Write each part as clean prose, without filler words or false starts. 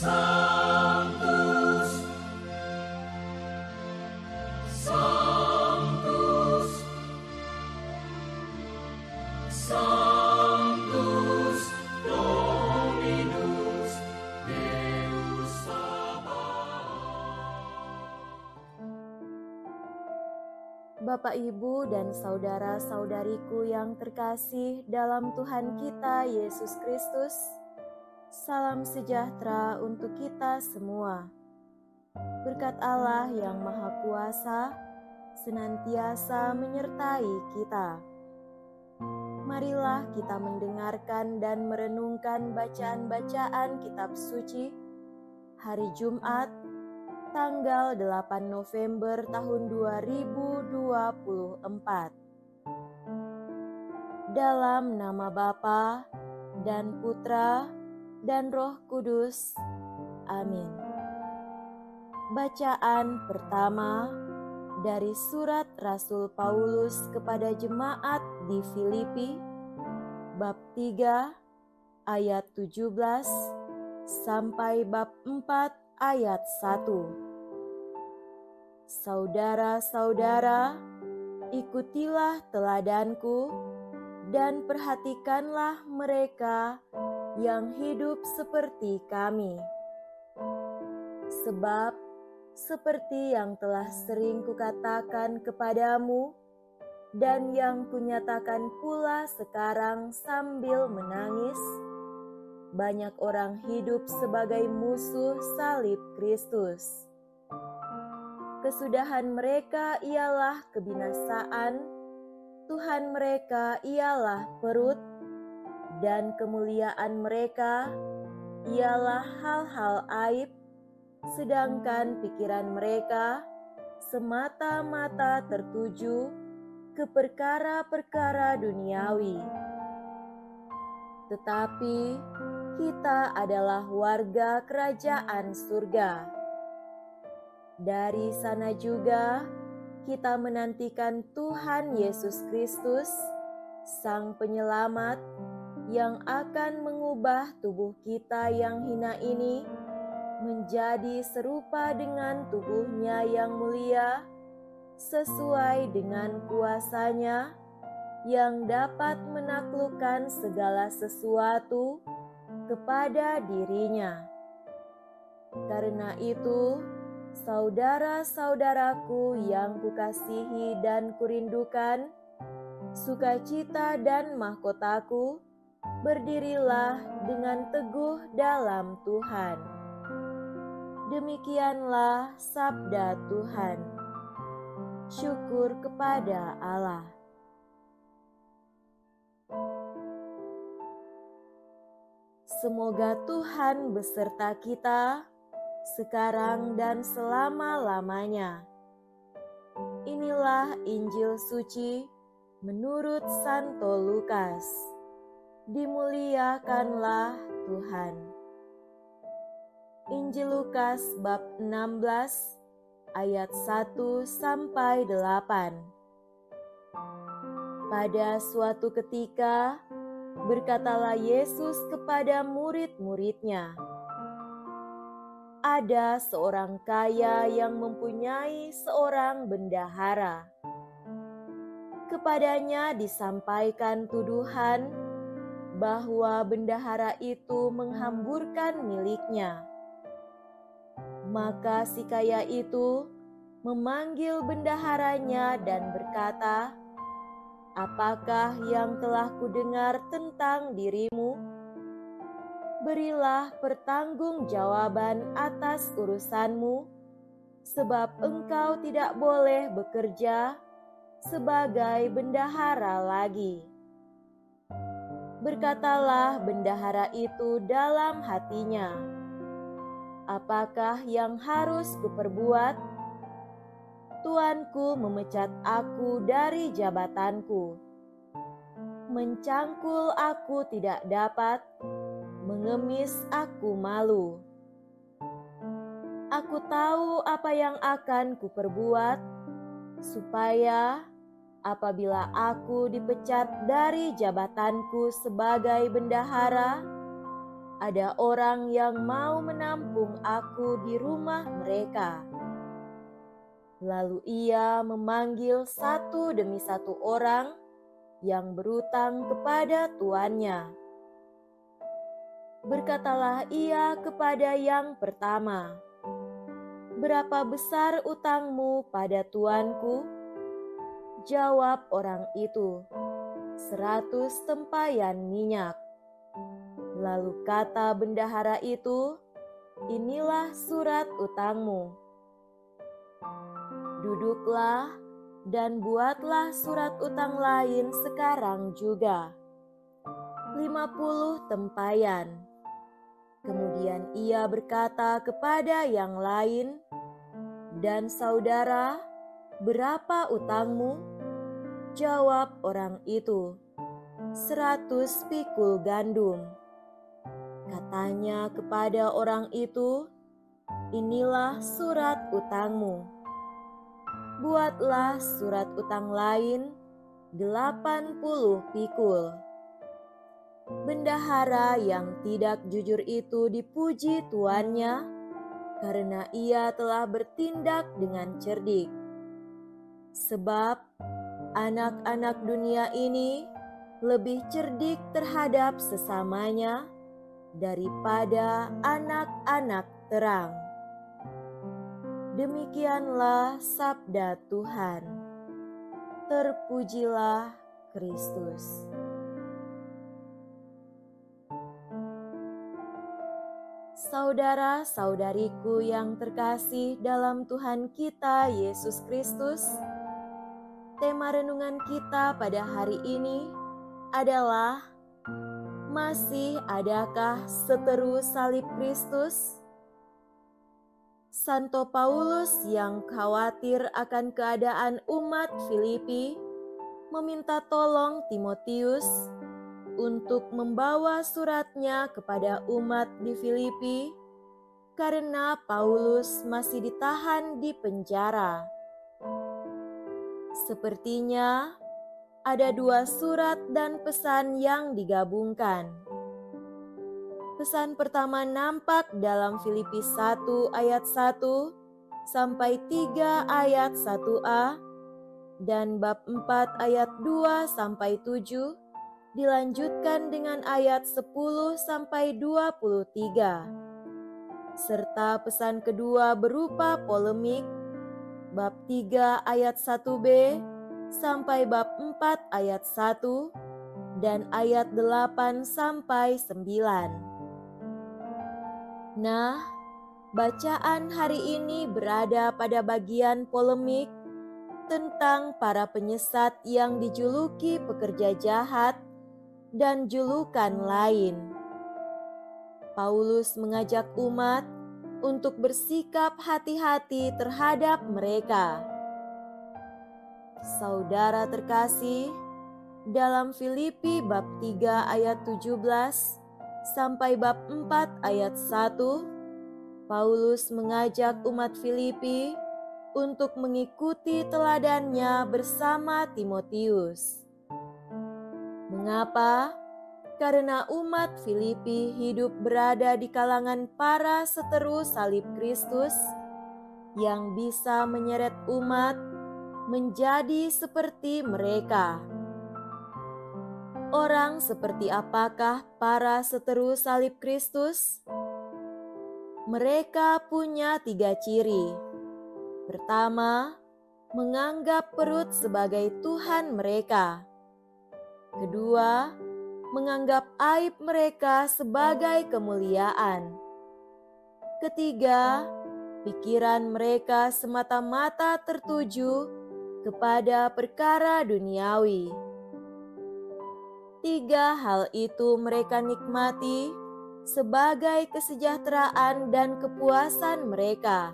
Sanctus, Sanctus, Sanctus Dominus Deus Sabaoth. Bapak, Ibu, dan saudara-saudariku yang terkasih dalam Tuhan kita Yesus Kristus, salam sejahtera untuk kita semua. Berkat Allah yang Maha Kuasa senantiasa menyertai kita. Marilah kita mendengarkan dan merenungkan bacaan-bacaan kitab suci hari Jumat, tanggal 8 November tahun 2024. Dalam nama Bapa dan Putra dan Roh Kudus. Amin. Bacaan pertama dari surat Rasul Paulus kepada jemaat di Filipi, bab 3 ayat 17 sampai bab 4 ayat 1. Saudara-saudara, ikutilah teladanku dan perhatikanlah mereka yang hidup seperti kami. Sebab seperti yang telah sering kukatakan kepadamu dan yang kunyatakan pula sekarang sambil menangis, banyak orang hidup sebagai musuh salib Kristus. Kesudahan mereka ialah kebinasaan, Tuhan mereka ialah perut, dan kemuliaan mereka ialah hal-hal aib, sedangkan pikiran mereka semata-mata tertuju ke perkara-perkara duniawi. Tetapi kita adalah warga kerajaan surga. Dari sana juga kita menantikan Tuhan Yesus Kristus, Sang Penyelamat, yang akan mengubah tubuh kita yang hina ini menjadi serupa dengan tubuhnya yang mulia, sesuai dengan kuasa-Nya yang dapat menaklukkan segala sesuatu kepada dirinya. Karena itu, saudara-saudaraku yang kukasihi dan kurindukan, sukacita dan mahkotaku, berdirilah dengan teguh dalam Tuhan. Demikianlah sabda Tuhan. Syukur kepada Allah. Semoga Tuhan beserta kita sekarang dan selama-lamanya. Inilah Injil suci menurut Santo Lukas. Dimuliakanlah Tuhan. Injil Lukas bab 16 ayat 1 sampai 8. Pada suatu ketika berkatalah Yesus kepada murid-muridnya, ada seorang kaya yang mempunyai seorang bendahara. Kepadanya disampaikan tuduhan bahwa bendahara itu menghamburkan miliknya. Maka si kaya itu memanggil bendaharanya dan berkata, "Apakah yang telah kudengar tentang dirimu? Berilah pertanggungjawaban atas urusanmu, sebab engkau tidak boleh bekerja sebagai bendahara lagi." Berkatalah bendahara itu dalam hatinya, "Apakah yang harus kuperbuat? Tuanku memecat aku dari jabatanku. Mencangkul aku tidak dapat, mengemis aku malu. Aku tahu apa yang akan kuperbuat, supaya apabila aku dipecat dari jabatanku sebagai bendahara, ada orang yang mau menampung aku di rumah mereka. Lalu ia memanggil satu demi satu orang yang berutang kepada tuannya. Berkatalah ia kepada yang pertama, "Berapa besar utangmu pada tuanku?" Jawab orang itu, 100 tempayan minyak. Lalu kata bendahara itu, "Inilah surat utangmu. Duduklah dan buatlah surat utang lain sekarang juga, 50 tempayan." Kemudian ia berkata kepada yang lain, "Dan saudara, berapa utangmu?" Jawab orang itu, 100 pikul gandum. Katanya kepada orang itu, "Inilah surat utangmu. Buatlah surat utang lain 80 pikul." Bendahara yang tidak jujur itu dipuji tuannya karena ia telah bertindak dengan cerdik. Sebab anak-anak dunia ini lebih cerdik terhadap sesamanya daripada anak-anak terang. Demikianlah sabda Tuhan. Terpujilah Kristus. Saudara-saudariku yang terkasih dalam Tuhan kita Yesus Kristus, tema renungan kita pada hari ini adalah, masih adakah seteru salib Kristus? Santo Paulus yang khawatir akan keadaan umat Filipi meminta tolong Timotius untuk membawa suratnya kepada umat di Filipi karena Paulus masih ditahan di penjara. Sepertinya ada dua surat dan pesan yang digabungkan. Pesan pertama nampak dalam Filipi 1 ayat 1 sampai 3 ayat 1a dan bab 4 ayat 2 sampai 7 dilanjutkan dengan ayat 10 sampai 23. Serta pesan kedua berupa polemik bab 3 ayat 1b sampai bab 4 ayat 1 dan ayat 8 sampai 9. Nah, bacaan hari ini berada pada bagian polemik tentang para penyesat yang dijuluki pekerja jahat dan julukan lain. Paulus mengajak umat untuk bersikap hati-hati terhadap mereka. Saudara terkasih, dalam Filipi bab 3 ayat 17 sampai bab 4 ayat 1, Paulus mengajak umat Filipi untuk mengikuti teladannya bersama Timotius. Mengapa? Karena umat Filipi hidup berada di kalangan para seteru salib Kristus yang bisa menyeret umat menjadi seperti mereka. Orang seperti apakah para seteru salib Kristus? Mereka punya 3 ciri. Pertama, menganggap perut sebagai Tuhan mereka. Kedua, menganggap aib mereka sebagai kemuliaan. Ketiga, pikiran mereka semata-mata tertuju kepada perkara duniawi. 3 hal itu mereka nikmati sebagai kesejahteraan dan kepuasan mereka.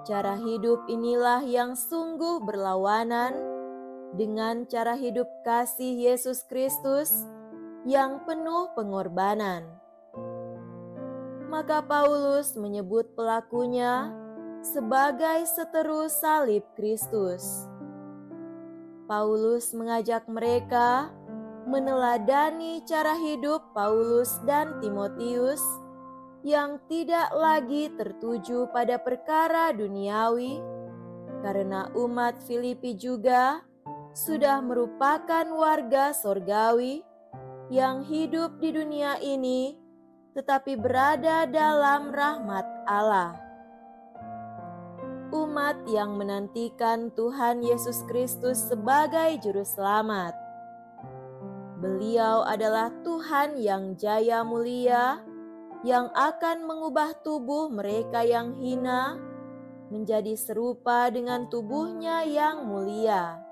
Cara hidup inilah yang sungguh berlawanan dengan cara hidup kasih Yesus Kristus yang penuh pengorbanan. Maka Paulus menyebut pelakunya sebagai seteru salib Kristus. Paulus mengajak mereka meneladani cara hidup Paulus dan Timotius yang tidak lagi tertuju pada perkara duniawi, karena umat Filipi juga sudah merupakan warga sorgawi yang hidup di dunia ini tetapi berada dalam rahmat Allah. Umat yang menantikan Tuhan Yesus Kristus sebagai Juru Selamat. Beliau adalah Tuhan yang jaya mulia, yang akan mengubah tubuh mereka yang hina menjadi serupa dengan tubuhnya yang mulia.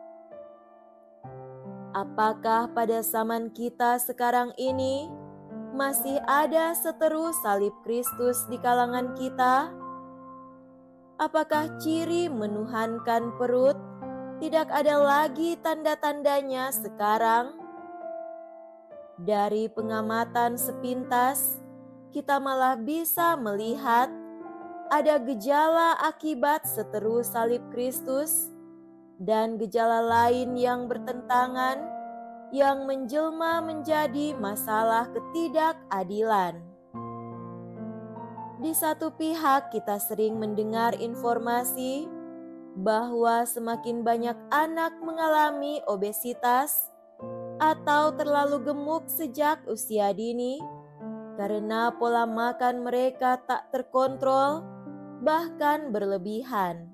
Apakah pada zaman kita sekarang ini masih ada seteru salib Kristus di kalangan kita? Apakah ciri menuhankan perut tidak ada lagi tanda-tandanya sekarang? Dari pengamatan sepintas, kita malah bisa melihat ada gejala akibat seteru salib Kristus dan gejala lain yang bertentangan yang menjelma menjadi masalah ketidakadilan. Di satu pihak kita sering mendengar informasi bahwa semakin banyak anak mengalami obesitas atau terlalu gemuk sejak usia dini karena pola makan mereka tak terkontrol, bahkan berlebihan.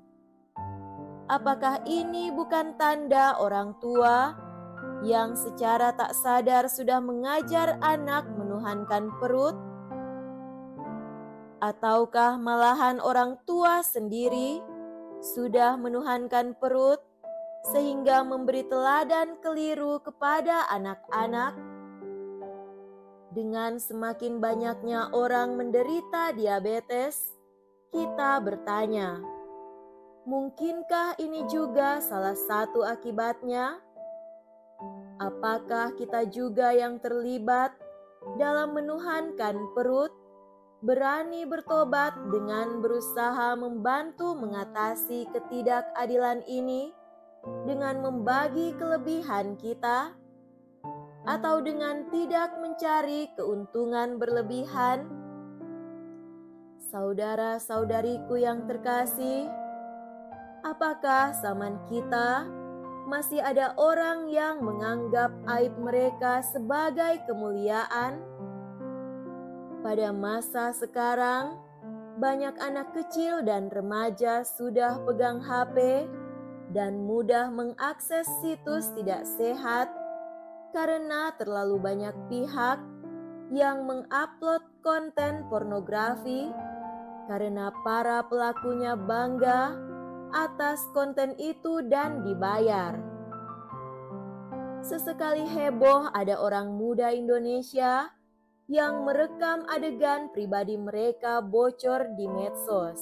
Apakah ini bukan tanda orang tua yang secara tak sadar sudah mengajar anak menuhankan perut? Ataukah malahan orang tua sendiri sudah menuhankan perut sehingga memberi teladan keliru kepada anak-anak? Dengan semakin banyaknya orang menderita diabetes, kita bertanya, mungkinkah ini juga salah satu akibatnya? Apakah kita juga yang terlibat dalam menuhankan perut, berani bertobat dengan berusaha membantu mengatasi ketidakadilan ini dengan membagi kelebihan kita? Atau dengan tidak mencari keuntungan berlebihan? Saudara-saudariku yang terkasih, apakah zaman kita masih ada orang yang menganggap aib mereka sebagai kemuliaan? Pada masa sekarang, banyak anak kecil dan remaja sudah pegang HP dan mudah mengakses situs tidak sehat karena terlalu banyak pihak yang mengupload konten pornografi karena para pelakunya bangga atas konten itu dan dibayar. Sesekali heboh ada orang muda Indonesia yang merekam adegan pribadi mereka bocor di medsos.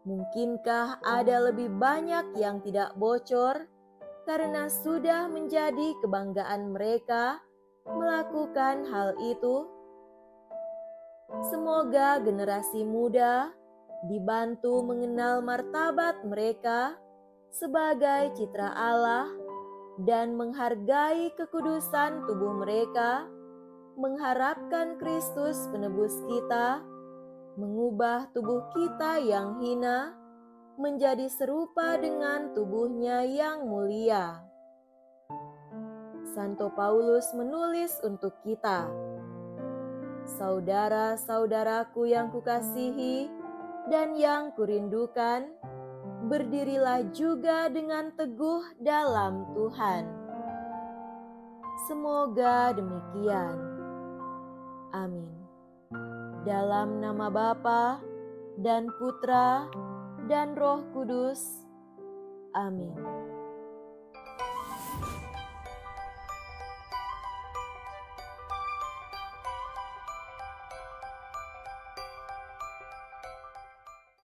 Mungkinkah ada lebih banyak yang tidak bocor karena sudah menjadi kebanggaan mereka melakukan hal itu? Semoga generasi muda dibantu mengenal martabat mereka sebagai citra Allah dan menghargai kekudusan tubuh mereka, mengharapkan Kristus penebus kita, mengubah tubuh kita yang hina menjadi serupa dengan tubuhnya yang mulia. Santo Paulus menulis untuk kita, saudara-saudaraku yang kukasihi dan yang kurindukan, berdirilah juga dengan teguh dalam Tuhan. Semoga demikian. Amin. Dalam nama Bapa dan Putra dan Roh Kudus. Amin.